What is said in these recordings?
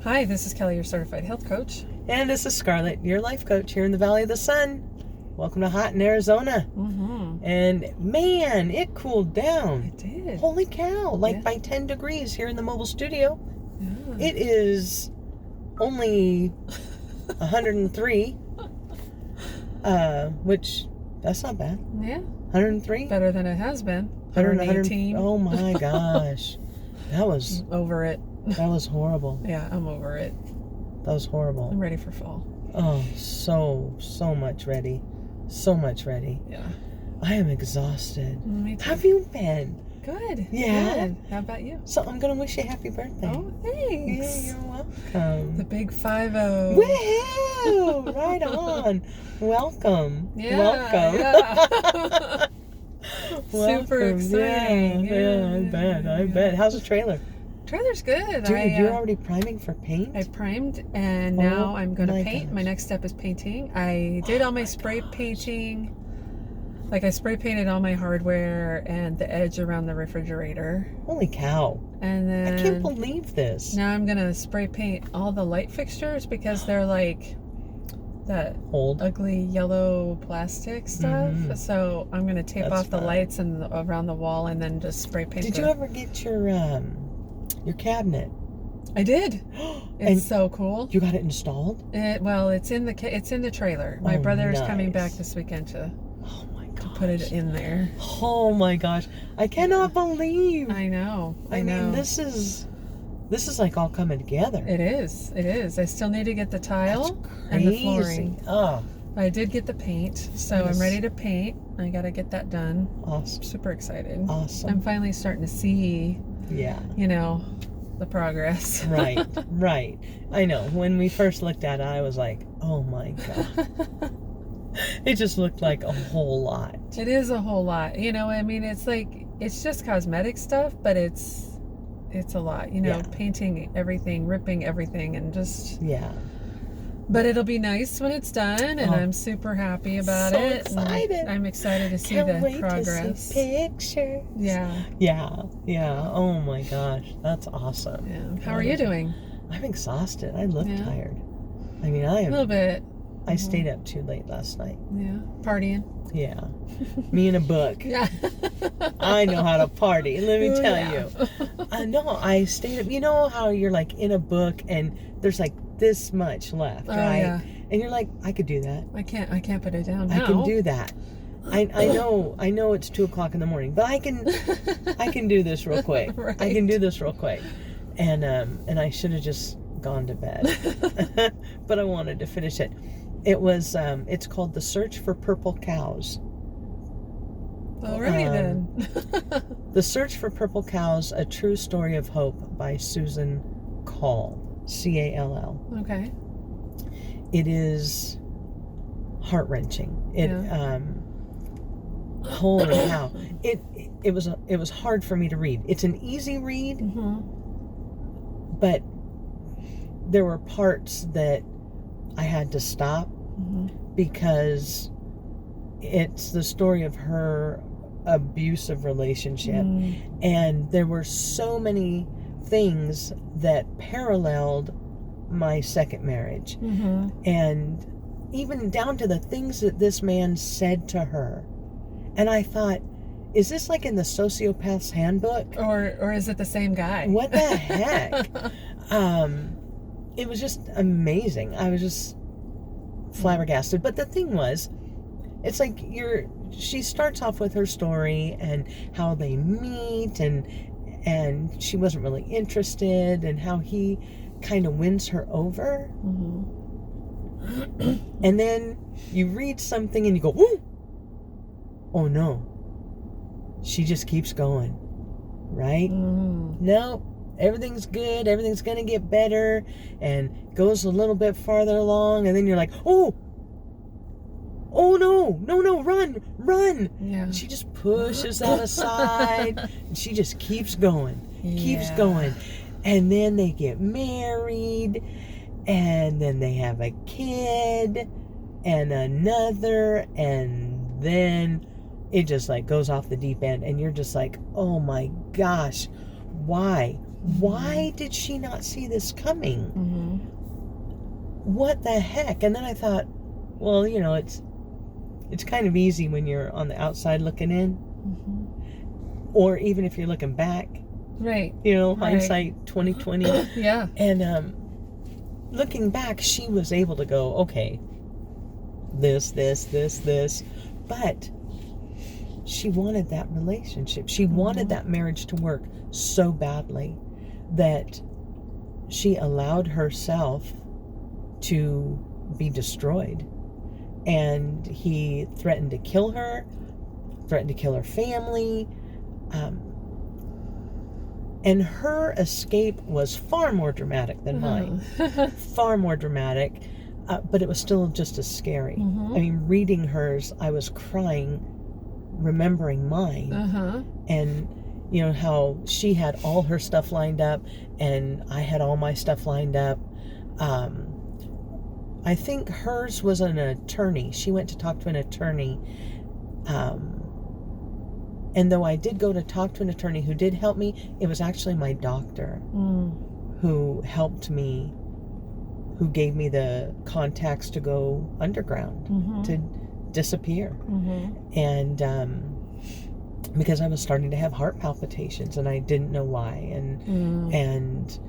Hi, this is Kelly, your certified health coach. And this is Scarlett, your life coach here in the Valley of the Sun. Welcome to hot in Arizona. Mm-hmm. And man, it cooled down. It did. Holy cow, by 10 degrees here in the mobile studio. Yeah. It is only 103, which, that's not bad. Yeah. 103? Better than it has been. 118. Oh my gosh. That was Over it. horrible. Yeah, I'm over it. That was horrible. I'm ready for fall. Oh, so much ready. So much ready. Yeah. I am exhausted. Me too. How have you been? Good. Yeah? Good. How about you? So I'm going to wish you a happy birthday. Oh, thanks. Yeah, you're welcome. The big 5-0. Woohoo! Right on. Welcome. Yeah. Welcome. Yeah. Super Welcome. exciting. Yeah, I bet. How's the trailer? Trailer's good. Dude, you're already priming for paint? I primed and now I'm going to my paint. gosh. My next step is painting. I did all my spray painting. Like I spray painted all my hardware and the edge around the refrigerator. Holy cow. And then I can't believe this. now I'm going to spray paint all the light fixtures because they're like that Old. ugly yellow plastic stuff. Mhm. So I'm going to tape That's off the fine. lights and around the wall and then just spray paint. Did you ever get your cabinet? I did. And It's so cool. you got it installed? Well, it's in the trailer. My Oh, brother's coming back nice. this weekend to Oh my gosh. put it in there. Oh my gosh. I cannot believe. I know. I know. mean, this is like all coming together. It is. It is. I still need to get the That's tile crazy. and the flooring. Oh, I did get the paint, so Yes. I'm ready to paint. I got to get that done. awesome. Super excited. Awesome. I'm finally starting to see, Yeah. the progress. Right. Right. I know. When we first looked at it, I was like, oh my God. It just looked like a whole lot. It is a whole lot. It's just cosmetic stuff, but it's a lot. Yeah. Painting everything, ripping everything, and just. Yeah. But it'll be nice when it's done, and Oh, I'm super happy about so it. and excited. I'm excited to see Can't the wait progress. to see pictures. Yeah, Yeah. Yeah. Oh my gosh. That's awesome. yeah. How are you doing? I'm exhausted. I look Yeah. tired. I mean, I A little am. bit. I stayed up too late last night. Yeah, partying. Yeah. Me and a book. Yeah. I know how to party, let me tell Yeah. you. No, I stayed up. You know how you're like in a book and there's like this much left, Oh, right? yeah. And you're like, I could do that. I can't put it down now. I can do that. I know it's 2:00 in the morning, but I can do this real quick. I Right. can do this real quick. And I should have just gone to bed. But I wanted to finish it. It was it's called The Search for Purple Cows. Alrighty then. The Search for Purple Cows, A True Story of Hope by Susan Call. Call. Okay. It is heart-wrenching. Yeah. Holy cow. It was hard for me to read. It's an easy read, Mm-hmm. but there were parts that I had to stop Mm-hmm. because it's the story of her abusive relationship. And there were so many things that paralleled my second marriage. Mm-hmm. And even down to the things that this man said to her. And I thought, is this like in the Sociopath's Handbook? Or is it the same guy? What the heck? It was just amazing. I was just flabbergasted. But the thing was, it's like she starts off with her story and how they meet and she wasn't really interested and how he kind of wins her over. Mm-hmm. And then you read something and you go, ooh, oh no. She just keeps going, right? Mm-hmm. No, everything's good. Everything's going to get better and goes a little bit farther along. And then you're like, oh no, run. Yeah. She just pushes that aside and she just keeps going, keeps Yeah. going. And then they get married and then they have a kid and another, and then it just like goes off the deep end and you're just like, oh my gosh, why did she not see this coming? Mm-hmm. what the heck? And then I thought, well, you know, it's kind of easy when you're on the outside looking in, or even if you're looking back. Right. You know, Right. hindsight 2020. Yeah. And looking back, she was able to go, okay, this, but she wanted that relationship. She wanted that marriage to work so badly that she allowed herself to be destroyed. And he threatened to kill her, threatened to kill her family. And her escape was far more dramatic than mine. Far more dramatic. But it was still just as scary. I mean, reading hers, I was crying, remembering mine. And, you know, how she had all her stuff lined up and I had all my stuff lined up. I think hers was an attorney. She went to talk to an attorney. And though I did go to talk to an attorney who did help me, it was actually my doctor who helped me, who gave me the contacts to go underground, to disappear. And because I was starting to have heart palpitations and I didn't know why. And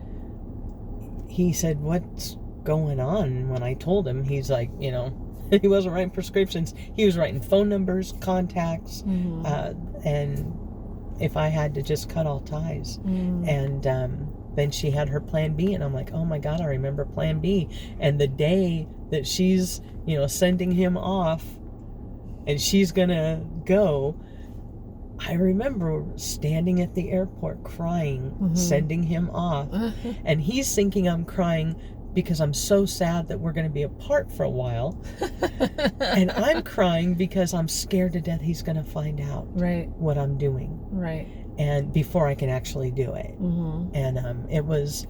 he said, what's going on? And when I told him, he's like, you know, he wasn't writing prescriptions. He was writing phone numbers, contacts, and if I had to just cut all ties. And then she had her plan B, and I'm like, oh my God, I remember plan B. And the day that she's, you know, sending him off and she's gonna go, I remember standing at the airport crying, sending him off. And he's thinking I'm crying because I'm so sad that we're going to be apart for a while. And I'm crying because I'm scared to death he's going to find out what I'm doing. And before I can actually do it. And it was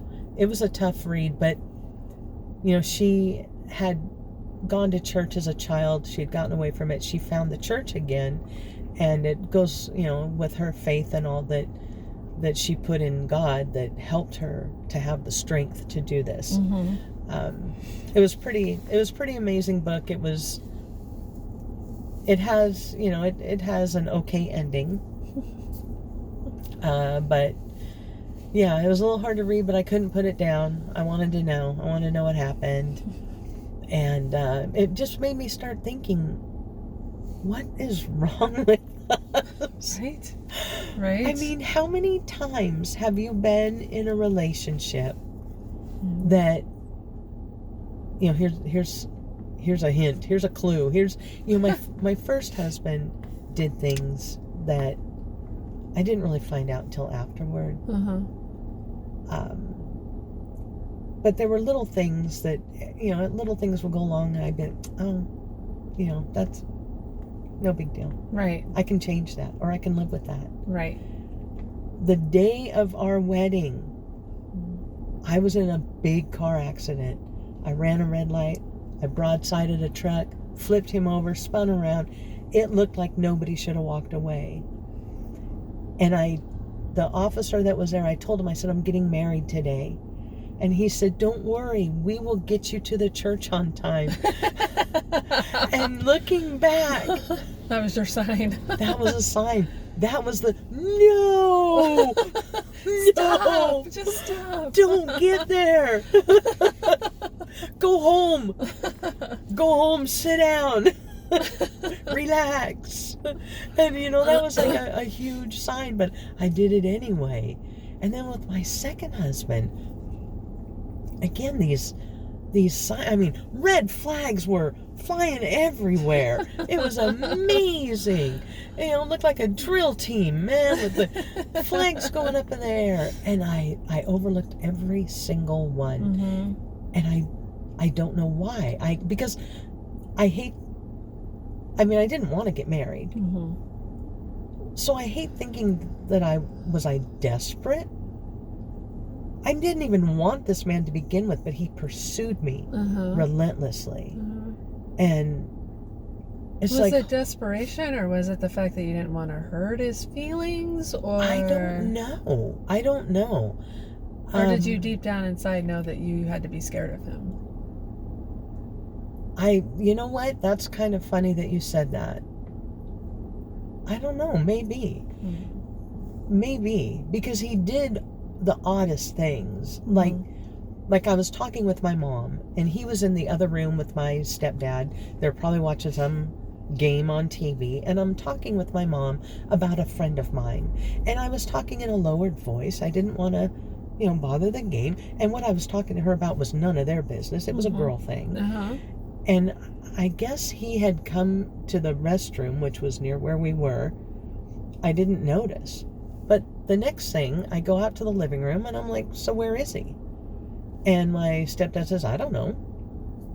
a tough read, but you know, she had gone to church as a child. She had gotten away from it. She found the church again, and it goes, you know, with her faith and all that she put in God that helped her to have the strength to do this. It was pretty amazing book. It has, you know, it has an okay ending. But yeah, it was a little hard to read, but I couldn't put it down. I wanted to know. I wanted to know what happened. And it just made me start thinking, what is wrong with us? Right. I mean, how many times have you been in a relationship that, you know, here's a hint, here's a clue, here's, you know, my first husband did things that I didn't really find out until afterward. But there were little things that, you know, little things would go along and I'd be, oh, you know, that's no big deal. I can change that, or I can live with that. The day of our wedding, I was in a big car accident. I ran a red light. I broadsided a truck, flipped him over, spun around. It looked like nobody should have walked away. And the officer that was there, I told him, I said, I'm getting married today. And he said, don't worry, we will get you to the church on time. And looking back, that was your sign. That was a sign. That was the no. Stop, just stop. Don't get there. Go home. Go home, sit down. Relax. And you know, that was like a huge sign, but I did it anyway. And then with my second husband, again, these signs, I mean, red flags were flying everywhere. It was amazing. You know, it looked like a drill team, man, with the flags going up in the air. And I overlooked every single one. And I don't know why. Because I didn't want to get married. So I hate thinking that was I desperate? I didn't even want this man to begin with, but he pursued me relentlessly. And it's was like... it desperation, or was it the fact that you didn't want to hurt his feelings? Or I don't know. Or did you deep down inside know that you had to be scared of him? You know what? That's kind of funny that you said that. I don't know, maybe. Maybe, because he did the oddest things. Like I was talking with my mom, and he was in the other room with my stepdad. They're probably watching some game on TV, and I'm talking with my mom about a friend of mine. And I was talking in a lowered voice. I didn't want to, bother the game. And what I was talking to her about was none of their business. It was a girl thing. And I guess he had come to the restroom, which was near where we were. I didn't notice. But the next thing, I go out to the living room, and I'm like, so where is he? And my stepdad says, I don't know.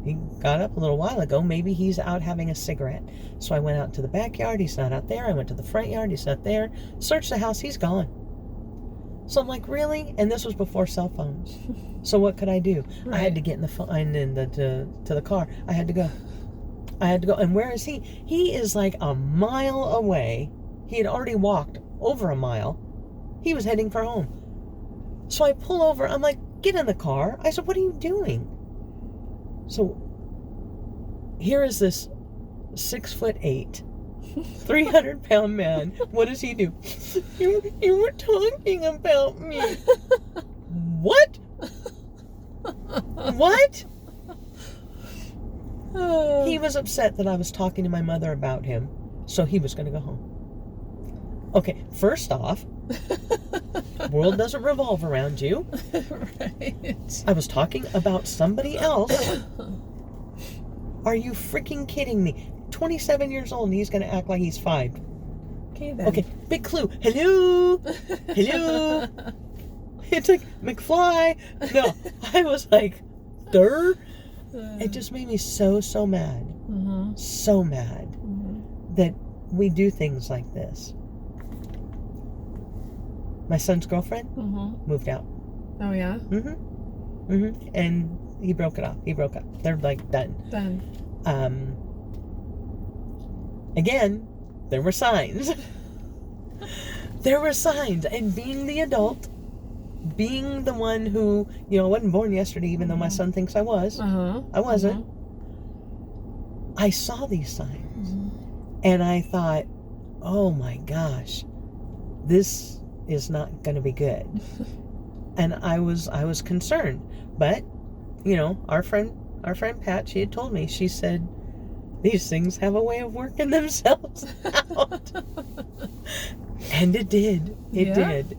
He got up a little while ago. Maybe he's out having a cigarette. So I went out to the backyard. He's not out there. I went to the front yard. He's not there. Searched the house. He's gone. So I'm like, really? And this was before cell phones. So what could I do? Right. I had to get in the phone and to the car. I had to go. And where is he? He is like a mile away. He had already walked over a mile. He was heading for home. So I pull over. I'm like, get in the car. I said, what are you doing? So here is this 6'8", 300-pound man. What does he do? You were talking about me. What? What? He was upset that I was talking to my mother about him, so he was going to go home. Okay, first off, world doesn't revolve around you. Right. I was talking about somebody else. Are you freaking kidding me? 27 years old and he's going to act like he's 5. Okay, then. Okay, big clue. Hello? Hello? It's like, McFly. No, I was like, Durr? It just made me so mad. So mad that we do things like this. My son's girlfriend moved out. Oh, yeah? And he broke it off. He broke up. They're like done. Again, there were signs. There were signs. And being the adult, being the one who, I wasn't born yesterday, even though my son thinks I was. I wasn't. I saw these signs. And I thought, oh my gosh, this is not going to be good. And I was concerned. But, our friend Pat, she had told me, she said, these things have a way of working themselves out. And it did. It did.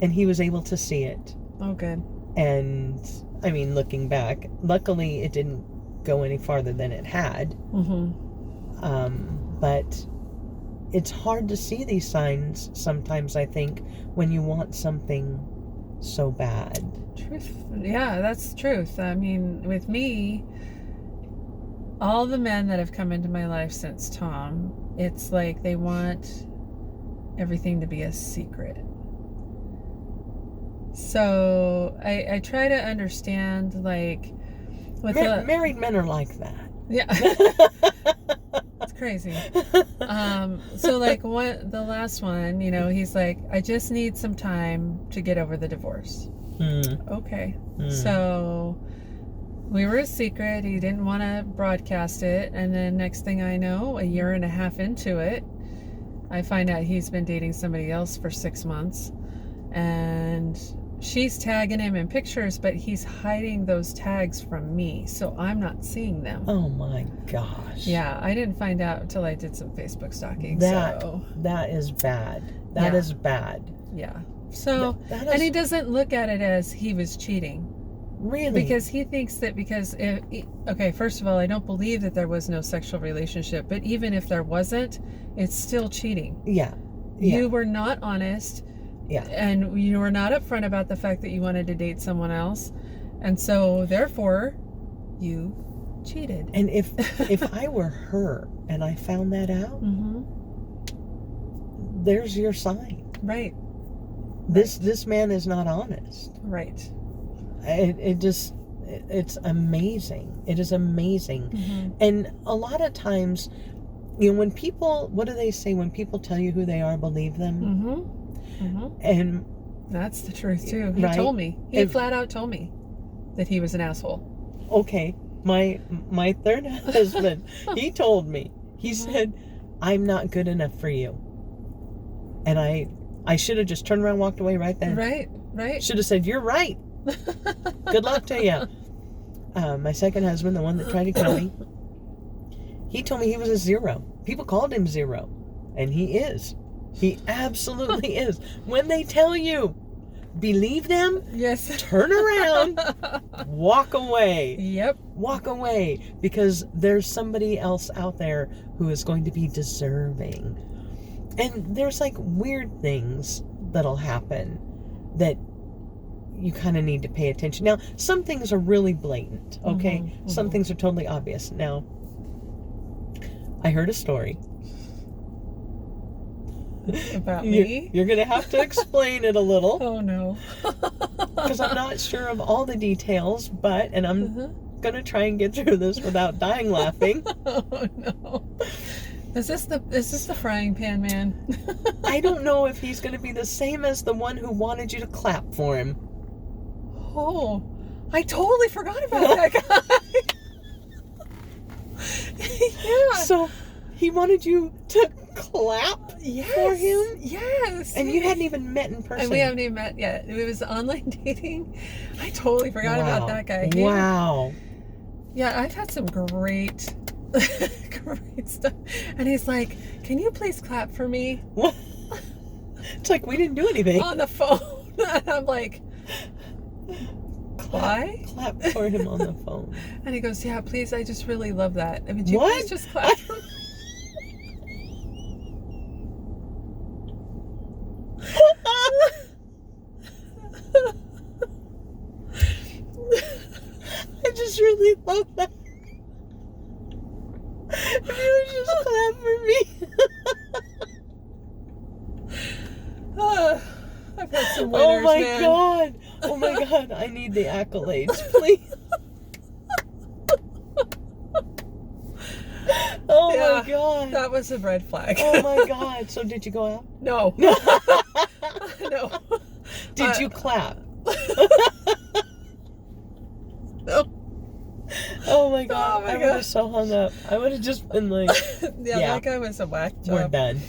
And he was able to see it. Oh, good. And, I mean, looking back, luckily it didn't go any farther than it had. But it's hard to see these signs sometimes, I think, when you want something so bad. Truth. Yeah, that's the truth. I mean, with me, all the men that have come into my life since Tom, it's like they want everything to be a secret. So I try to understand, like, with married men are like that. Yeah. It's crazy. So like the last one, he's like, I just need some time to get over the divorce. Okay. So we were a secret. He didn't want to broadcast it. And then next thing I know, a year and a half into it, I find out he's been dating somebody else for 6 months. And she's tagging him in pictures, but he's hiding those tags from me, so I'm not seeing them. Oh my gosh. Yeah, I didn't find out until I did some Facebook stalking. That is bad. That is bad. Yeah. So, and he doesn't look at it as he was cheating. Really? Because he thinks that okay, first of all, I don't believe that there was no sexual relationship, but even if there wasn't, it's still cheating. Yeah. You were not honest. Yeah. And you were not upfront about the fact that you wanted to date someone else. And so, therefore, you cheated. And if I were her and I found that out, there's your sign. Right. This man is not honest. Right. It's amazing. It is amazing. And a lot of times, when people, what do they say? When people tell you who they are, believe them. And that's the truth too. He right? told me. He flat out told me that he was an asshole. Okay. My third husband, he told me, he said, I'm not good enough for you. And I should have just turned around and walked away right then. Right. Should have said, you're right. Good luck to you. My second husband, the one that tried to kill me, he told me he was a 0. People called him 0. And he is. He absolutely is. When they tell you, believe them, yes, turn around, walk away. Yep. Walk away, because there's somebody else out there who is going to be deserving. And there's like weird things that'll happen that you kind of need to pay attention. Now, some things are really blatant, okay? Some things are totally obvious. Now, I heard a story. About me? You're going to have to explain it a little. Oh, no. Because I'm not sure of all the details, but, and I'm going to try and get through this without dying laughing. Oh, no. Is this the frying pan man? I don't know if he's going to be the same as the one who wanted you to clap for him. Oh, I totally forgot about that guy. Yeah. So, he wanted you to clap for him? Yes. And you hadn't even met in person. And we haven't even met yet. It was online dating. I totally forgot about that guy. Wow. Yeah, I've had some great stuff. And he's like, can you please clap for me? What? It's like, we didn't do anything. On the phone. And I'm like, why? Clap for him on the phone. And he goes, yeah, please, I just really love that. Would you What? please just clap for me? I just really love that. If you would just clap for me. I've had some winners, man. God. Oh my God. I need the accolades, please. Oh Yeah, my God. That was a red flag. Oh my God. So did you go out? No. No. Did you clap? No. Oh my God. Oh my I would God. have so hung up. I would have just been like, Yeah, Yeah. that guy was a whack job. we're done.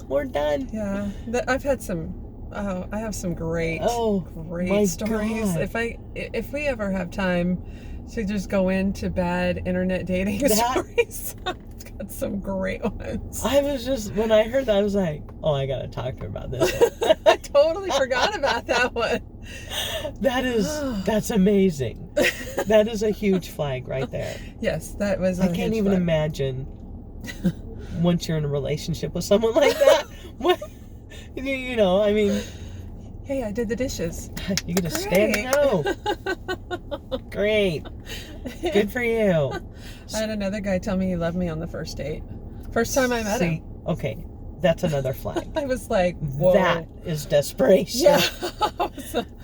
We're done. Yeah. I've had some, I have some great my stories. God. If we ever have time to just go into bad internet dating stories, I've got some great ones. I was just, when I heard that, I was like, oh, I gotta talk to her about this one. I totally forgot about that one. That's amazing. That is a huge flag right there. Yes, that was I can't even imagine once you're in a relationship with someone like that. What, you know, I mean, hey, I did the dishes. you get a standing O. Great. Good for you. I had another guy tell me he loved me on the first date. First time I met him. Okay, that's another flag. I was like, whoa. That is desperation. Yeah.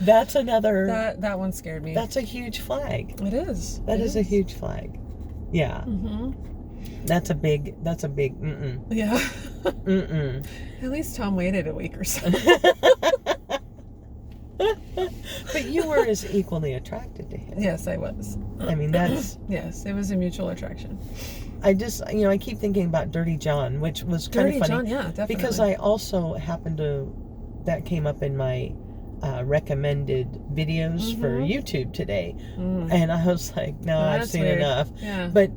That's another. That one scared me. That's a huge flag. It is. That is a huge flag. Yeah. Mm-hmm. That's a big. Mm-mm. Yeah. Mm-mm. At least Tom waited a week or so. But you were as equally attracted to him. Yes, I was. I mean, that's. Yes, it was a mutual attraction. I just, I keep thinking about Dirty John, which was kind of funny. Dirty John, yeah, definitely. Because I also happened to, that came up in my recommended videos for YouTube today. And I was like, no, I've seen weird. enough. Yeah. But,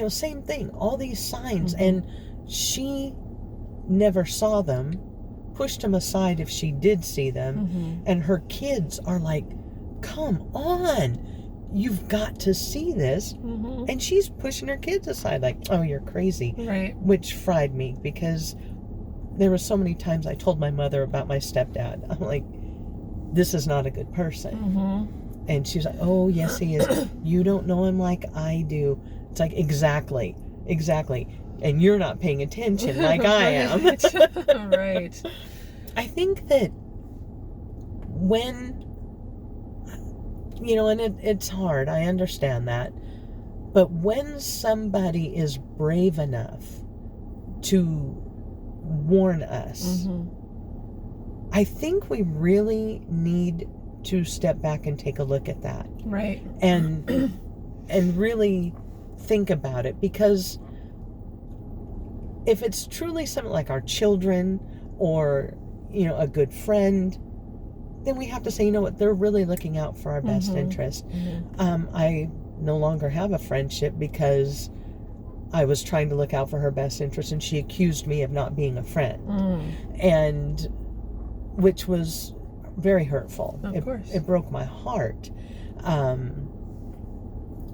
same thing, all these signs. And she never saw them, pushed them aside if she did see them. And her kids are like, come on. You've got to see this. And she's pushing her kids aside like, oh, you're crazy. Right. Which fried me, because there were so many times I told my mother about my stepdad. I'm like, this is not a good person. And she was like, oh, yes, he is. You don't know him like I do. It's like, exactly. And you're not paying attention like I am. Right. I think that when... and it's hard, I understand that. But when somebody is brave enough to warn us, I think we really need to step back and take a look at that. Right. And really think about it, because if it's truly something like our children or, a good friend, then we have to say, you know what, they're really looking out for our best interest. I no longer have a friendship because I was trying to look out for her best interest and she accused me of not being a friend. And which was very hurtful. Of course. It broke my heart.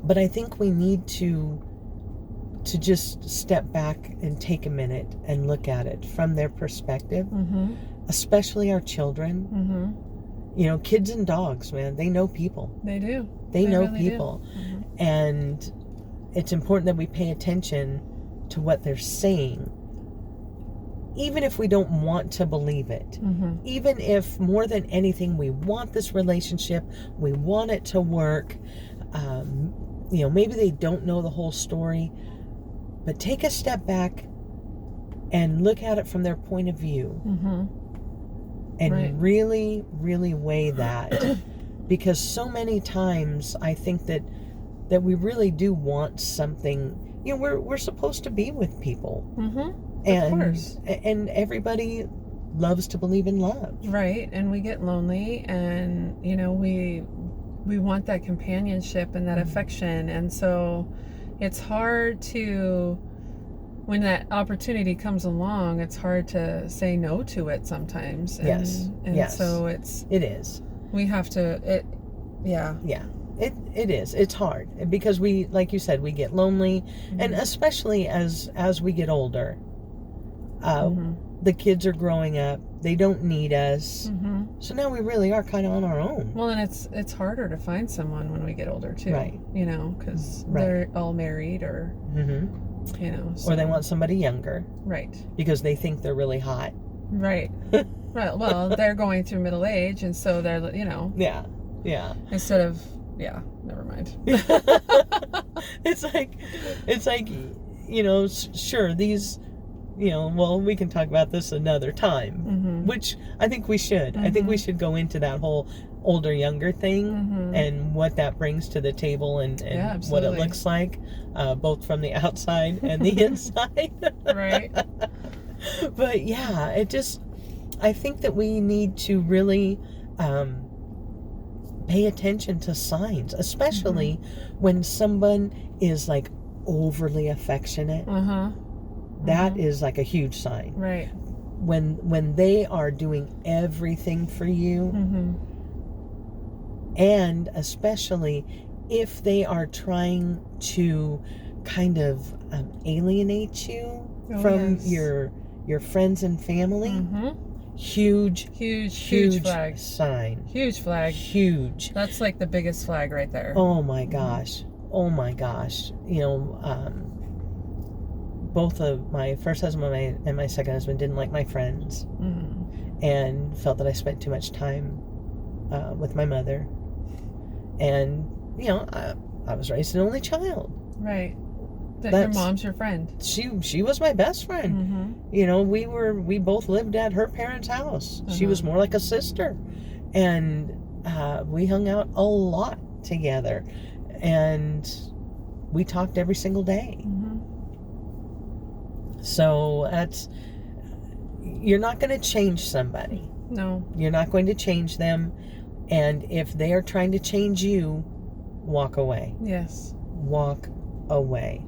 But I think we need to just step back and take a minute and look at it from their perspective, especially our children. Kids and dogs, man, they know people. They do. They know really people. And it's important that we pay attention to what they're saying, even if we don't want to believe it. Even if, more than anything, we want this relationship, we want it to work. Maybe they don't know the whole story, but take a step back and look at it from their point of view. And really, really weigh that. Because so many times I think that we really do want something. We're supposed to be with people. And, of course. And everybody loves to believe in love. Right. And we get lonely, and, we want that companionship and that affection. And so it's hard to, when that opportunity comes along, it's hard to say no to it sometimes. And, Yes. Yes. So it is. We have to, yeah. It is. It's hard because we, like you said, we get lonely, and especially as we get older, the kids are growing up. They don't need us. So now we really are kind of on our own. Well, and it's harder to find someone when we get older too. Right. Because they're all married or, so. Or they want somebody younger. Right. Because they think they're really hot. Right. Right. Well, they're going through middle age, and so they're, Yeah. Instead of, never mind. It's like, sure, these, well, we can talk about this another time, which I think we should. I think we should go into that whole older, younger thing and what that brings to the table and what it looks like, both from the outside and the inside. Right. But yeah, I think that we need to really pay attention to signs, especially when someone is like overly affectionate. That is like a huge sign. Right. When they are doing everything for you, and especially if they are trying to kind of alienate you from your friends and family. Huge flag. Sign. Huge flag. Huge. That's like the biggest flag right there. Oh my gosh. Both of my first husband and my second husband didn't like my friends, and felt that I spent too much time with my mother. And I was raised an only child. Right. Your mom's your friend. She was my best friend. We both lived at her parents' house. She was more like a sister, and we hung out a lot together, and we talked every single day. So you're not going to change somebody. No. You're not going to change them, and if they are trying to change you, walk away. Yes. Walk away.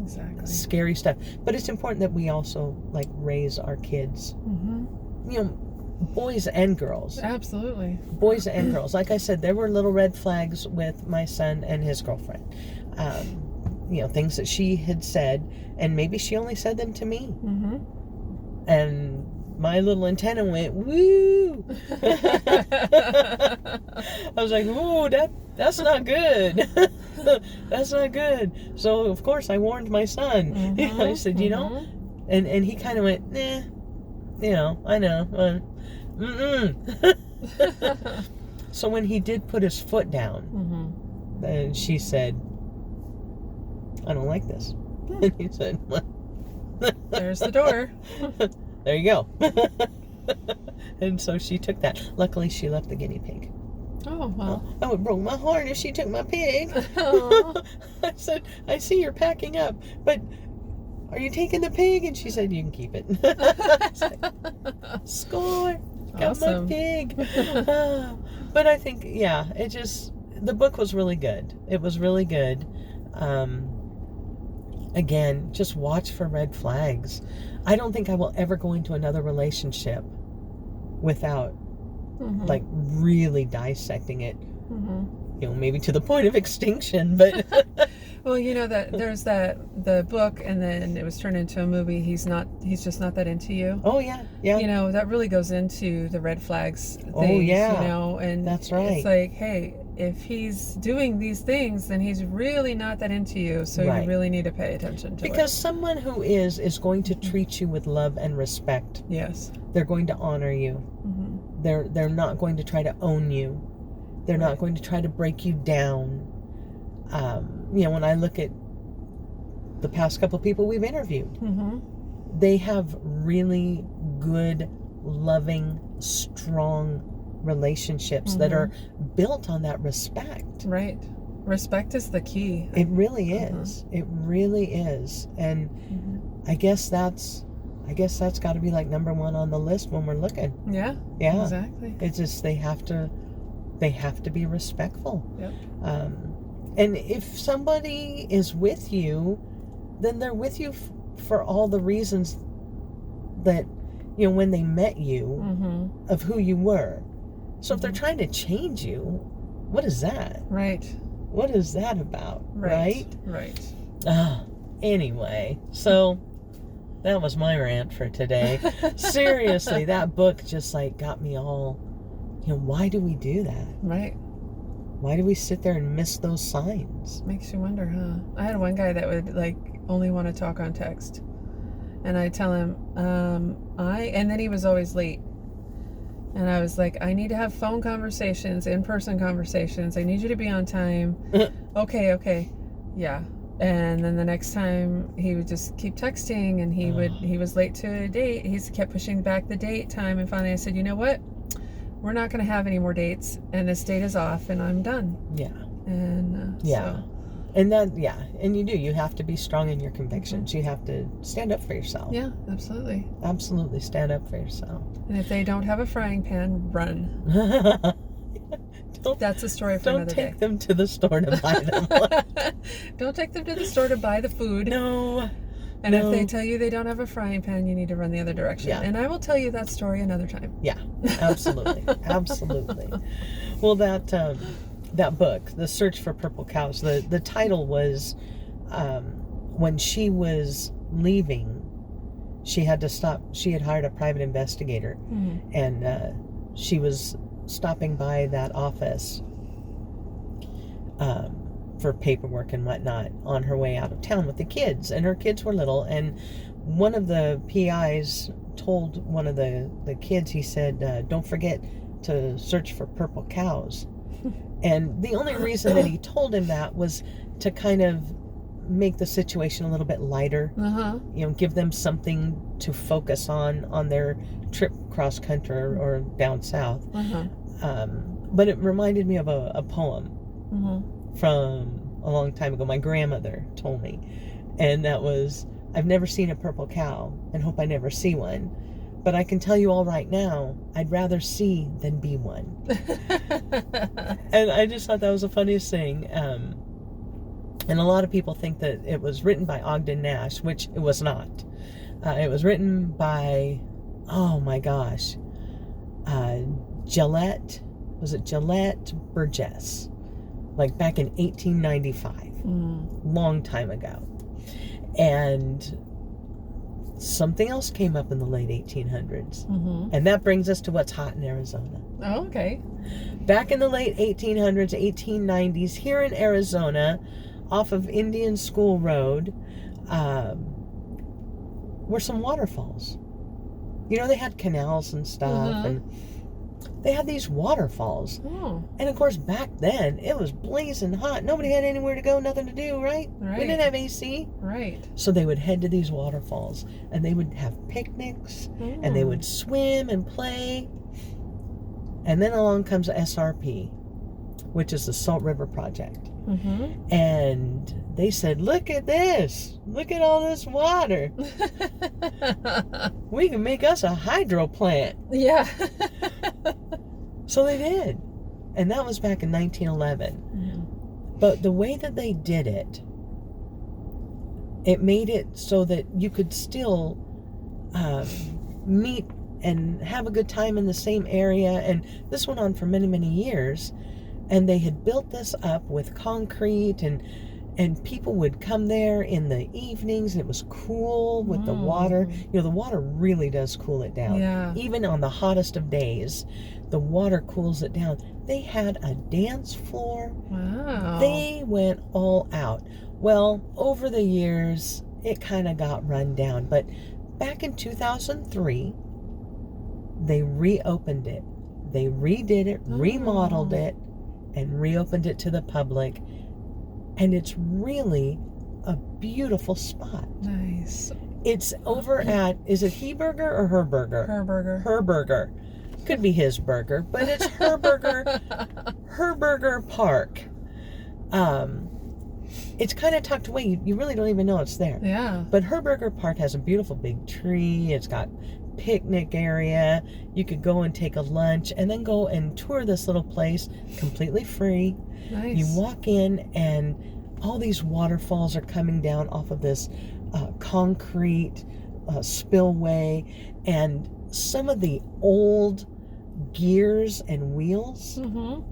Exactly. Scary stuff. But it's important that we also raise our kids. Boys and girls. Absolutely. Boys and girls. Like I said, there were little red flags with my son and his girlfriend. Things that she had said, and maybe she only said them to me. And my little antenna went, woo! I was like, ooh, that's not good. That's not good. So, of course, I warned my son. I said, and he kind of went, nah, I know. So when he did put his foot down, then she said, I don't like this. And he said, well, there's the door. There you go. And so she took that. Luckily, she left the guinea pig. Oh, well. Oh, it broke my heart if she took my pig. Aw. I said, I see you're packing up, but are you taking the pig? And she said, you can keep it. I was like, score! Got Awesome. my pig. But I think, yeah, the book was really good. It was really good. Again, just watch for red flags. I don't think I will ever go into another relationship without like really dissecting it, maybe to the point of extinction, but well, that there's the book, and then it was turned into a movie. He's just not that into you. Oh yeah. That really goes into the red flags things, Oh yeah. And that's right. It's like, hey, if he's doing these things, then he's really not that into you, so Right. you really need to pay attention to it. Because someone who is going to treat you with love and respect. Yes. They're going to honor you. They're not going to try to own you. They're not going to try to break you down. When I look at the past couple people we've interviewed, they have really good, loving, strong relationships that are built on that respect. Right. Respect is the key. It really is. It really is. And I guess that's got to be like number one on the list when we're looking. Yeah. Yeah. Exactly. It's just they have to be respectful. Yep. And if somebody is with you, then they're with you for all the reasons that when they met you of who you were. So if they're trying to change you, what is that? Right. What is that about? Right. Anyway, so that was my rant for today. Seriously, that book just got me all, why do we do that? Right. Why do we sit there and miss those signs? Makes you wonder, huh? I had one guy that would only want to talk on text. And I tell him, and then he was always late. And I was like, I need to have phone conversations, in-person conversations. I need you to be on time. Okay. Yeah. And then the next time he would just keep texting, and he was late to a date. He kept pushing back the date time. And finally I said, you know what? We're not going to have any more dates, and this date is off, and I'm done. Yeah. And and you have to be strong in your convictions. You have to stand up for yourself. Yeah, absolutely. Absolutely stand up for yourself. And if they don't have a frying pan, run. That's a story for another day. Don't take them to the store to buy them. Don't take them to the store to buy the food. No. And if they tell you they don't have a frying pan, you need to run the other direction. Yeah. And I will tell you that story another time. Yeah, absolutely. Absolutely. Well, that book, The Search for Purple Cows, the title was, when she was leaving, she had to stop. She had hired a private investigator, and she was stopping by that office for paperwork and whatnot on her way out of town with the kids, and her kids were little, and one of the PIs told one of the kids, he said, don't forget to search for purple cows. And the only reason that he told him that was to kind of make the situation a little bit lighter, give them something to focus on their trip cross country or down south. But it reminded me of a poem from a long time ago. My grandmother told me, and that was, I've never seen a purple cow and hope I never see one, but I can tell you all right now, I'd rather see than be one. And I just thought that was the funniest thing. And a lot of people think that it was written by Ogden Nash, which it was not. It was written by, oh my gosh, Gillette Burgess, back in 1895, long time ago. And something else came up in the late 1800s, and that brings us to what's hot in Arizona. Oh, okay. Back in the late 1800s, 1890s, here in Arizona, off of Indian School Road, were some waterfalls. They had canals and stuff, and they had these waterfalls. And of course, back then, it was blazing hot. Nobody had anywhere to go, nothing to do, right? We didn't have AC. Right. So they would head to these waterfalls, and they would have picnics, and they would swim and play. And then along comes SRP, which is the Salt River Project. Mm-hmm. And they said, look at this. Look at all this water. We can make us a hydro plant. Yeah. So they did. And that was back in 1911. Mm-hmm. But the way that they did it, it made it so that you could still meet and have a good time in the same area. And this went on for many, many years. And they had built this up with concrete, and people would come there in the evenings, and it was cool with the water. You know, the water really does cool it down. Yeah. Even on the hottest of days, the water cools it down. They had a dance floor. Wow. They went all out. Well, over the years, it kind of got run down. But back in 2003, they reopened it. They redid it, remodeled it, and reopened it to the public. And it's really a beautiful spot. Nice. It's over at, is it He Burger or Her Burger? Her burger. Her Burger. Could be his burger, but it's Her Burger. Her Burger Park. It's kind of tucked away. You really don't even know it's there. Yeah. But Her Burger Park has a beautiful big tree. It's got picnic area. You could go and take a lunch and then go and tour this little place completely free. Nice. You walk in and all these waterfalls are coming down off of this concrete spillway, and some of the old gears and wheels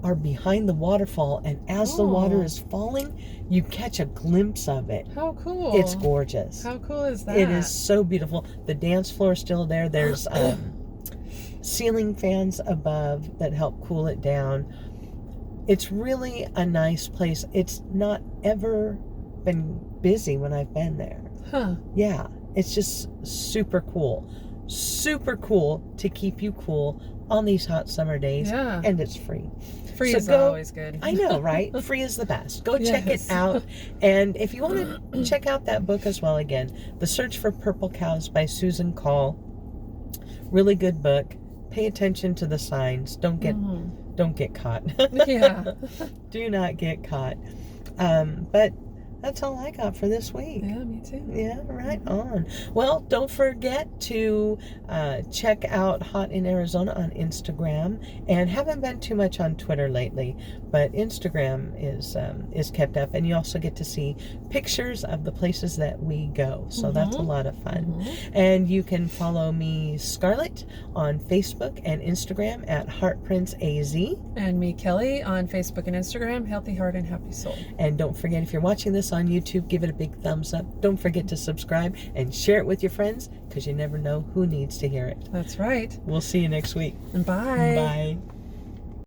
are behind the waterfall, and as the water is falling, you catch a glimpse of it. How cool. It's gorgeous. How cool is that? It is so beautiful. The dance floor is still there. There's ceiling fans above that help cool it down. It's really a nice place. It's not ever been busy when I've been there. Huh. Yeah, it's just super cool. Super cool to keep you cool on these hot summer days. Yeah. And it's free. Free So is always good. I know, right? Free is the best. Go check it Yes. out. And if you want to check out that book as well, again, The Search for Purple Cows by Susan Call. Really good book. Pay attention to the signs. Don't get caught. Yeah. Do not get caught. But that's all I got for this week. Yeah, me too. Yeah, right on. Well, don't forget to check out Hot in Arizona on Instagram, and haven't been too much on Twitter lately, but Instagram is kept up, and you also get to see pictures of the places that we go. So that's a lot of fun. And you can follow me, Scarlett, on Facebook and Instagram at HeartPrintsAZ. And me, Kelly, on Facebook and Instagram, Healthy Heart and Happy Soul. And don't forget, if you're watching this on YouTube, give it a big thumbs up. Don't forget to subscribe and share it with your friends, because you never know who needs to hear it. That's right. We'll see you next week. And bye. Bye.